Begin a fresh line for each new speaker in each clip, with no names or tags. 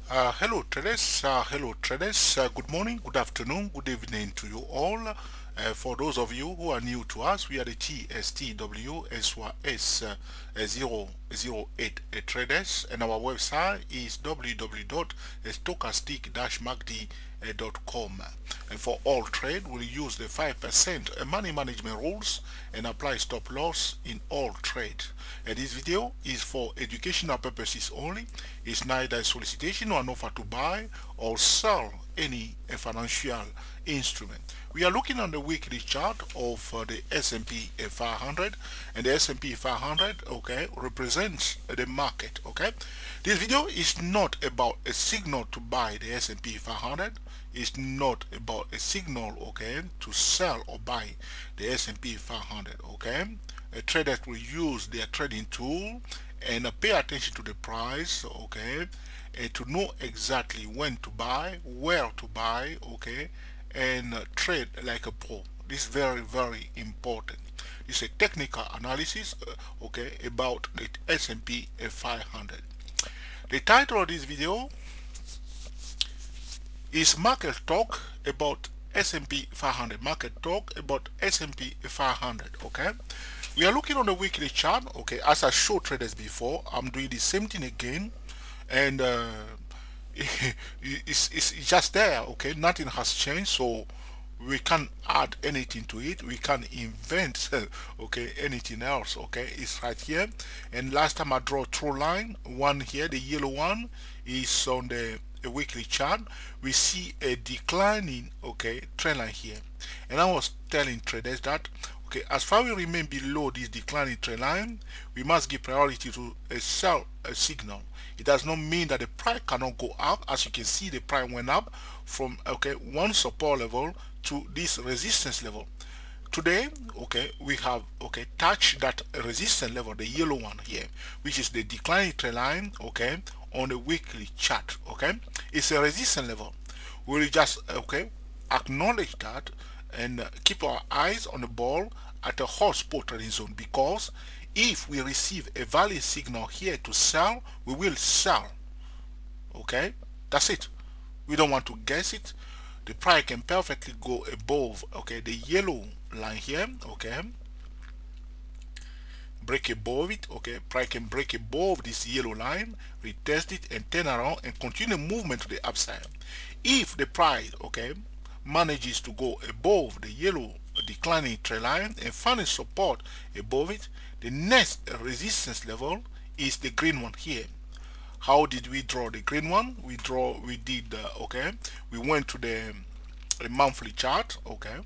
Hello traders. Good morning, good afternoon, good evening to you all. For those of you who are new to us, we are the TSTWSYS 008 traders, and our website is www.stochastic-macd.com. And for all trade, we'll use the 5% money management rules and apply stop loss in all trade. And this video is for educational purposes only. It's neither a solicitation or an offer to buy or sell any financial instrument. We are looking on the weekly chart of the S&P 500, and the S&P 500, okay, represents the market, okay. This video is not about a signal to buy the S&P 500. It's not about a signal, okay, to sell or buy the S&P 500, okay. Traders will use their trading tool and pay attention to the price, okay, and to know exactly when to buy, where to buy, okay, and trade like a pro. This is very, very important. This is a technical analysis, okay, about the S&P 500. The title of this video is Market Talk about S&P 500. Market Talk about S&P 500, okay. We are looking on the weekly chart, okay. As I showed traders before, I'm doing the same thing again, and it's just there, okay. Nothing has changed, so we can't add anything to it. We can't invent, okay, anything else, okay. It's right here. And last time I draw a true line, one here, the yellow one, is on the weekly chart. We see a declining, okay, trend line here. And I was telling traders that, okay, as far as we remain below this declining trend line, we must give priority to a sell signal. It does not mean that the price cannot go up. As you can see, the price went up from, okay, one support level to this resistance level. Today, okay, we have, okay, touched that resistance level, the yellow one here, which is the declining trend line, okay, on the weekly chart, okay. It's a resistance level. We'll just, okay, acknowledge that and keep our eyes on the ball at the hot spot trading zone, because if we receive a valid signal here to sell, we will sell, okay. That's it. We don't want to guess it. The price can perfectly go above, okay, the yellow line here, okay, break above it, okay. Price can break above this yellow line, retest it and turn around and continue movement to the upside. If the price, okay, manages to go above the yellow declining trend line and find a support above it, the next resistance level is the green one here. How did we draw the green one? We did, okay, we went to the monthly chart, okay,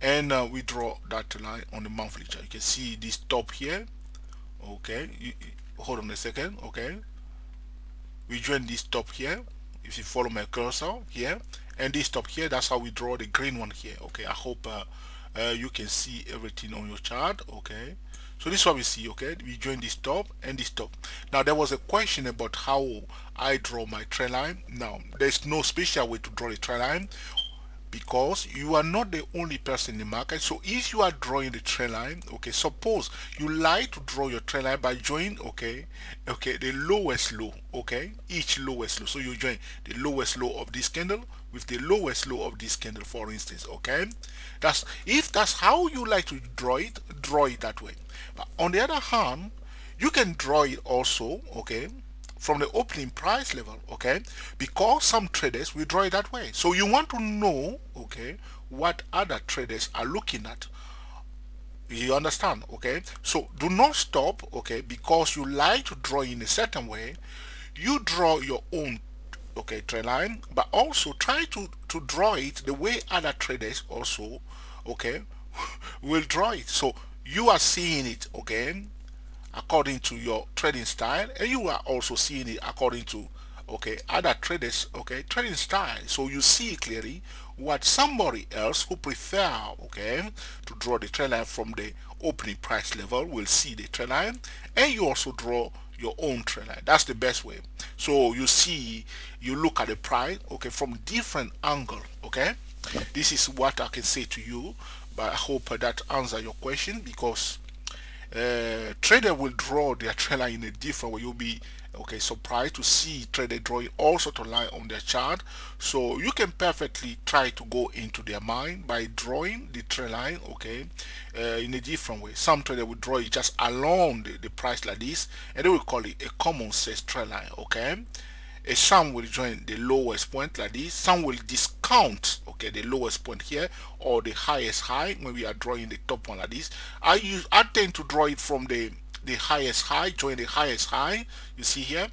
and we draw that line on the monthly chart. You can see this top here, okay. Hold on a second, okay. We join this top here. If you follow my cursor here, and this top here, that's how we draw the green one here, okay. I hope you can see everything on your chart, okay. So this is what we see, okay. We join this top and this top. Now there was a question about how I draw my trend line. Now there's no special way to draw the trend line, because you are not the only person in the market. So if you are drawing the trend line, okay, suppose you like to draw your trend line by joining, okay, the lowest low, okay, each lowest low. So you join the lowest low of this candle with the lowest low of this candle, for instance, okay. That's, if that's how you like to draw it that way. But on the other hand, you can draw it also, okay, from the opening price level, okay, because some traders will draw it that way. So you want to know, okay, what other traders are looking at. You understand, okay. So do not stop, okay, because you like to draw in a certain way. You draw your own, okay, trend line, but also try to draw it the way other traders also, okay, will draw it. So you are seeing it, okay, according to your trading style, and you are also seeing it according to, okay, other traders, okay, trading style. So you see clearly what somebody else who prefer, okay, to draw the trend line from the opening price level will see the trend line, and you also draw your own trend line. That's the best way. So you see, you look at the price, okay, from different angle, okay. This is what I can say to you, but I hope that answer your question, because trader will draw their trend line in a different way. You'll be surprised to see trader drawing all sort of line on their chart. So you can perfectly try to go into their mind by drawing the trend line in a different way. Some trader will draw it just along the price like this, and they will call it a common sense trend line. Some will join the lowest point like this. Some will discount the lowest point here or the highest high when we are drawing the top one like this. I tend to draw it from the highest high, join the highest high you see here,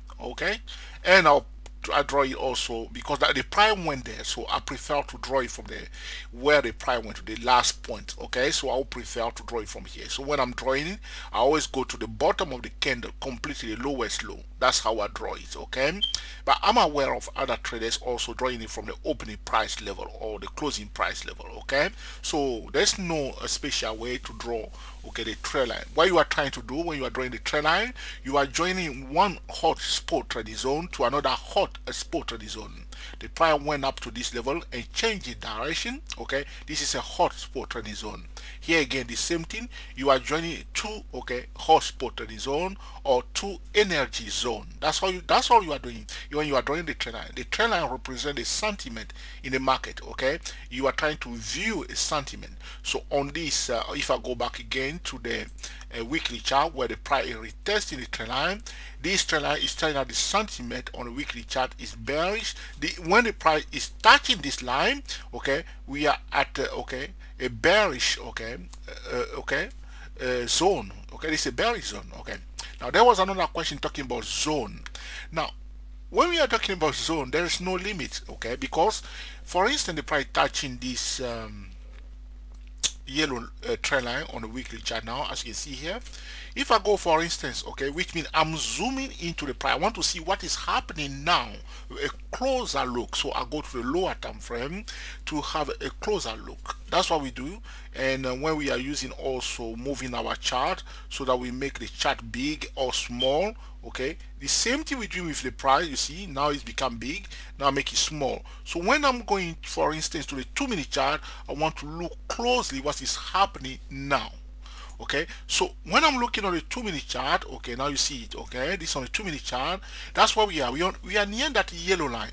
and I draw it also because the price went there, so I prefer to draw it from the where the price went to the last point. So I would prefer to draw it from here. So when I'm drawing it, I always go to the bottom of the candle, completely the lowest low. That's how I draw it. But I'm aware of other traders also drawing it from the opening price level or the closing price level. So there's no special way to draw the trend line. What you are trying to do when you are drawing the trend line, you are joining one hot spot trading zone to another hot spot trading zone. The price went up to this level and changed the direction. This is a hot spot trading zone. Here again, the same thing. You are joining two hot spot trading zone or two energy zone. That's all you are doing when you are drawing the trend line. The trend line represents a sentiment in the market. You are trying to view a sentiment. So on this, if I go back again to the weekly chart where the price is retesting the trend line, this trend line is telling us the sentiment on the weekly chart is bearish. When the price is touching this line, we are at a bearish zone. This is a bearish zone. Now there was another question talking about zone. Now when we are talking about zone, there is no limit, because for instance the price touching this yellow trend line on the weekly chart now, as you can see here. If I go for instance, which means I'm zooming into the price, I want to see what is happening now, a closer look. So I go to the lower time frame to have a closer look. That's what we do. And when we are using also moving our chart so that we make the chart big or small, the same thing we do with the price. You see now it's become big, now I make it small. So when I'm going for instance to the 2-minute chart, I want to look closely what is happening now. So when I'm looking on the 2-minute chart, now you see it. This on the 2-minute chart, that's where we are. We are near that yellow line.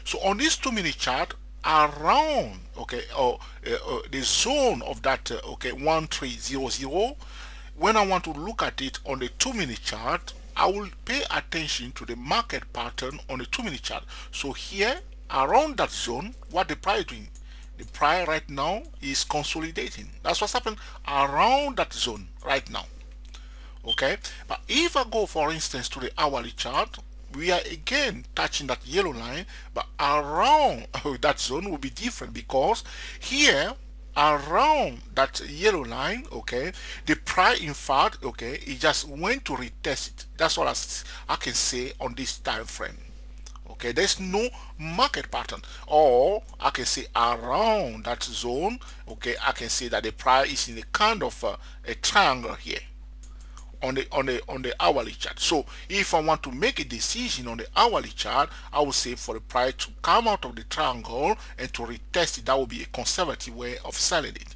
So on this 2-minute chart, around the zone of that 1300, when I want to look at it on the 2-minute chart, I will pay attention to the market pattern on the 2-minute chart. So here around that zone, what the price is doing, the price right now is consolidating. That's what's happening around that zone right now. But if I go for instance to the hourly chart, we are again touching that yellow line, but around that zone will be different, because here around that yellow line, the price in fact it just went to retest it. That's all I can say on this time frame. There's no market pattern, or I can say around that zone. I can say that the price is in a kind of a triangle here on the hourly chart. So if I want to make a decision on the hourly chart, I would say for the price to come out of the triangle and to retest it. That would be a conservative way of selling it.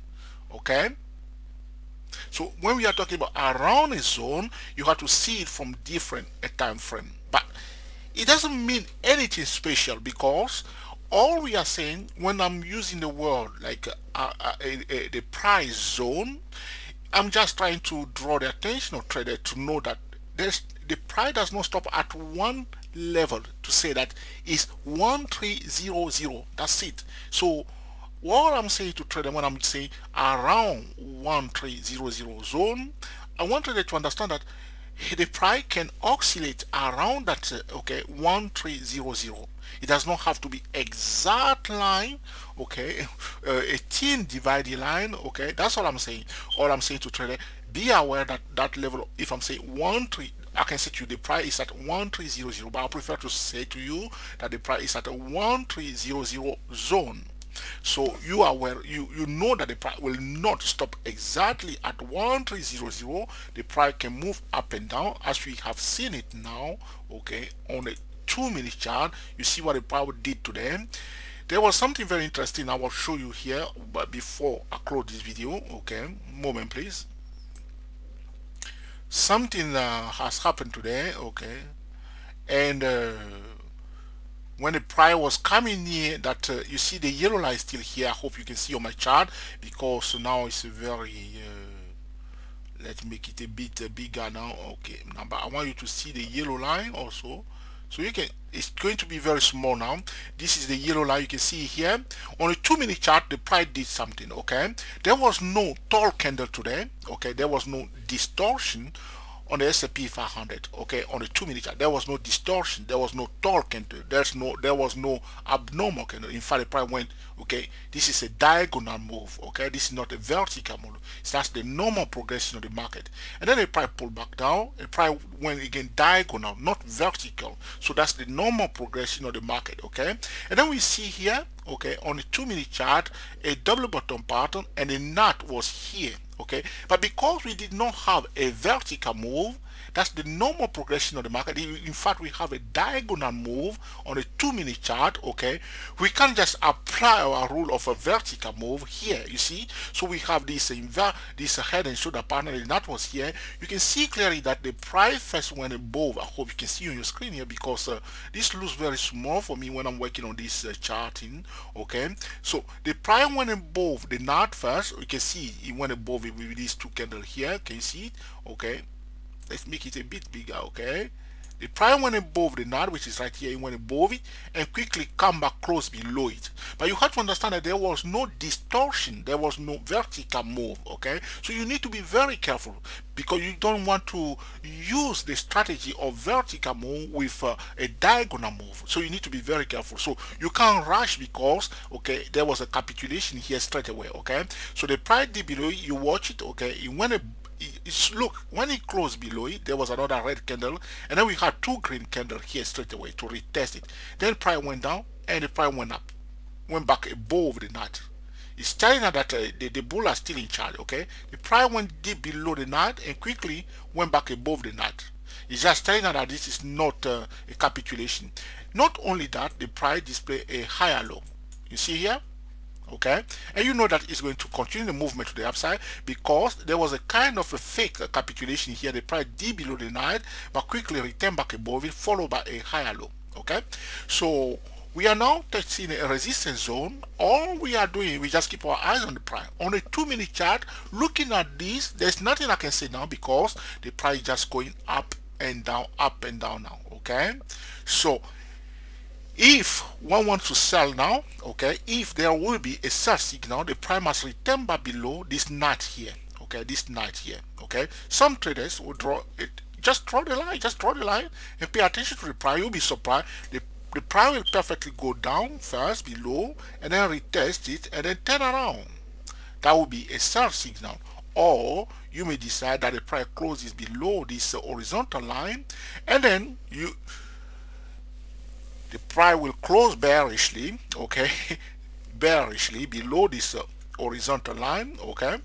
So when we are talking about around a zone, you have to see it from different time frame. But it doesn't mean anything special, because all we are saying when I'm using the word like the price zone, I'm just trying to draw the attention of trader to know that the price does not stop at one level to say that it's 1300. That's it. So what I'm saying to trader when I'm saying around 1300 zone, I want trader to understand that the price can oscillate around that 1300. It does not have to be exact line, a thin divided line. That's all I'm saying. All I'm saying to trader, be aware that that level, if I'm saying 13, I can say to you the price is at 1300, but I prefer to say to you that the price is at a 1300 zone. So you are aware, you know that the price will not stop exactly at 1300. The price can move up and down as we have seen it now. On the 2-minute chart, you see what the price did to them. There was something very interesting I will show you here, but before I close this video, moment please. something has happened today, okay, and when the price was coming near that, you see the yellow line still here. I hope you can see on my chart, because now it's very let's make it a bit bigger now. Okay, now but I want you to see the yellow line also, so you can, it's going to be very small now. This is the yellow line. You can see here on a 2-minute chart the price did something. Okay, there was no tall candle today. Okay, there was no distortion on the S&P 500. Okay, on the 2-minute chart there was no distortion, there was no tall candle, there was no abnormal candle. In fact, the price went, okay, this is a diagonal move. Okay, this is not a vertical move. So that's the normal progression of the market. And then the price pulled back down, the price went again diagonal, not vertical. So that's the normal progression of the market. Okay, and then we see here, okay, on the 2-minute chart, a double bottom pattern, and the knot was here. Okay, but because we did not have a vertical move, that's the normal progression of the market. In fact, we have a diagonal move on a 2-minute chart. Okay, we can't just apply our rule of a vertical move here, you see. So we have this this head and shoulder pattern, and that was here. You can see clearly that the price first went above. I hope you can see on your screen here, because this looks very small for me when I'm working on this charting. Okay, so the price went above the knot first. You can see it went above it with these two candles here. Can you see it? Okay, let's make it a bit bigger. Okay, the price went above the knot, which is right here. It went above it and quickly come back close below it. But you have to understand that there was no distortion, there was no vertical move. Okay, so you need to be very careful, because you don't want to use the strategy of vertical move with a diagonal move. So you need to be very careful. So you can't rush, because okay, there was a capitulation here straight away. Okay, so the price dip below it, you watch it. Okay, it went look, when it closed below it, there was another red candle, and then we had two green candles here straight away to retest it. Then price went down and the price went up, went back above the knot. It's telling us that the bull are still in charge. Okay, the price went deep below the knot and quickly went back above the knot. It's just telling us that this is not a capitulation. Not only that, the price display a higher low. You see here? Okay, and you know that it's going to continue the movement to the upside, because there was a kind of a fake capitulation here. The price did below the night but quickly returned back above it, followed by a higher low. Okay, so we are now testing a resistance zone. All we are doing, we just keep our eyes on the price on a 2-minute chart. Looking at this, there's nothing I can say now, because the price is just going up and down now. Okay, so if one wants to sell now, okay, if there will be a sell signal, the price must return back below this knot here. Okay, this knot here. Okay, some traders will draw it, just draw the line and pay attention to the price. You'll be surprised. The price will perfectly go down first below and then retest it and then turn around. That will be a sell signal. Or you may decide that the price closes below this horizontal line, and then the price will close bearishly, okay, bearishly below this horizontal line. Okay,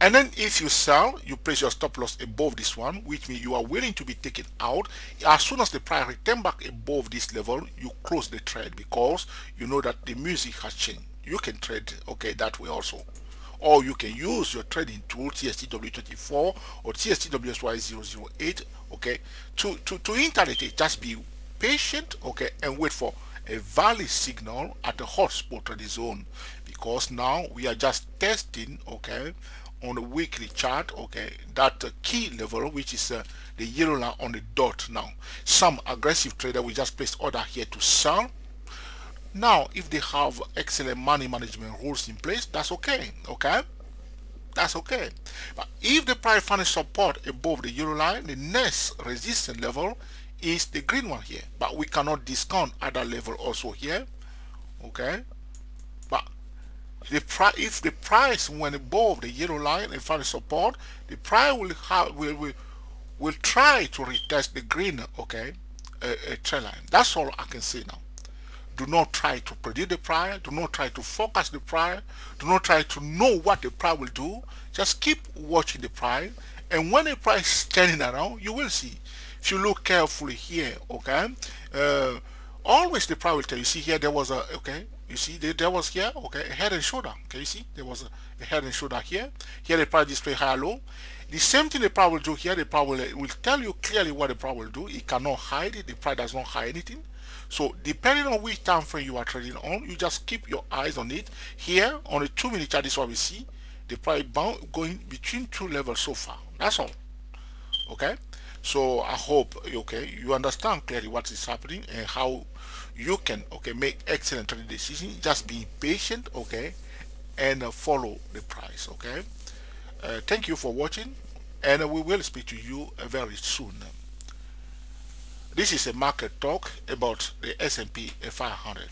and then if you sell, you place your stop loss above this one, which means you are willing to be taken out. As soon as the price return back above this level, you close the trade, because you know that the music has changed. You can trade, okay, that way also, or you can use your trading tool TSTW24 or TSTWSY008, okay, to internet it. Just be patient, okay, and wait for a valid signal at the hotspot trading zone, because now we are just testing, okay, on the weekly chart, okay, that key level, which is the yellow line on the dot. Now some aggressive trader will just place order here to sell. Now, if they have excellent money management rules in place, that's okay. Okay, that's okay. But if the price finds support above the yellow line, the next resistance level is the green one here. But we cannot discount other level also here. Okay, but if the price went above the yellow line and finds support, the price will try to retest the green, okay, trend line. That's all I can say now. Do not try to predict the price. Do not try to focus the price. Do not try to know what the price will do. Just keep watching the price. And when the price is turning around, you will see. If you look carefully here, okay, always the price will tell you. See here, there was a, okay, you see, there was here, okay, a head and shoulder. Okay, you see, there was a head and shoulder here. Here the price display higher low. The same thing the price will do here. The price will tell you clearly what the price will do. It cannot hide it. The price does not hide anything. So depending on which time frame you are trading on, you just keep your eyes on it. Here on the 2-minute chart, this is what we see. The price bound going between two levels so far. That's all. Okay. So I hope you understand clearly what is happening and how you can make excellent trading decisions. Just be patient, and follow the price. Thank you for watching, and we will speak to you very soon. This is a market talk about the S&P 500.